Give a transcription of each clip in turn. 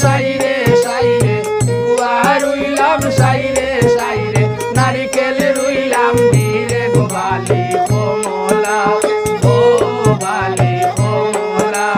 সাইরে সাইরে গুয়া রুইলাম সাইরে সাইরে নারিকেল রুইলাম ধীরে গো বালি কমলা ও বালি কমলা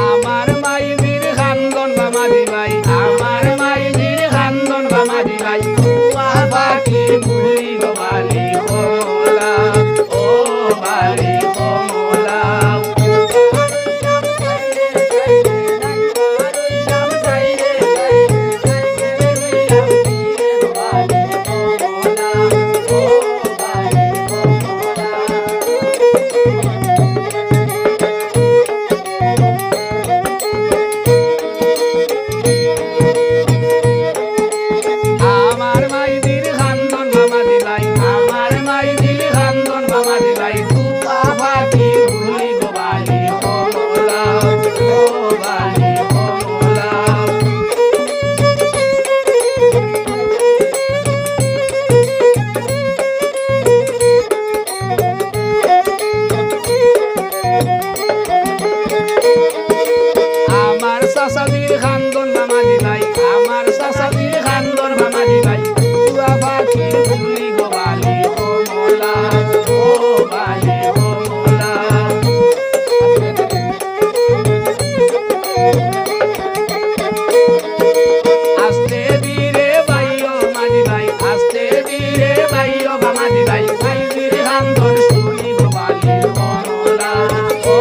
আমার মাইজির খান্দন বামাদি ভাই আমার মাইজির খান্দন বামাদি ভাই কুয়া পাখি বুড়ি গো বালি কমলা ও বালি কমলা আমার মাইজির খান্দন বামাদি ভাই আমার মাইজির খান্দন বামাদি ভাই কুয়া পাখি বুড়ি গো বালি কমলা ও বালি কমলা আমার চাচাদির খান্দন বামাদি ভাই আমার চাচাদির খান্দন বামাদি ভাই কুয়া পাখি বুড়ি গো বালি কমলা ও বালি কমলা আস্তে ধীরে বাইও মাদি ভাই আস্তে ধীরে বাইও বামাদি ভাই মাইজির খান্দন শুনি গো বালি কমলা ও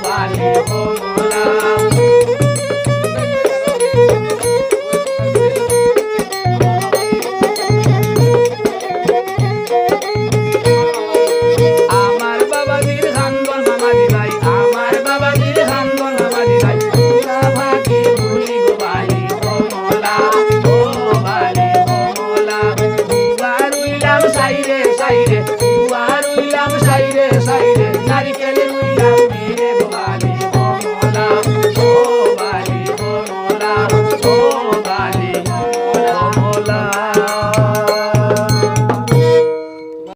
বালি কমলা আমার বাবাজির খান্দন মামাদি ভাই আমার বাবাজির খান্দন মামাদি ভাই কুয়া পাখি বুড়ি গো বালি কমলা ও বালি কমলা গুয়া রুইলাম সাইরে সাইরে গুয়া রুইলাম সাইরে সাইরে নারিকেল রুইলাম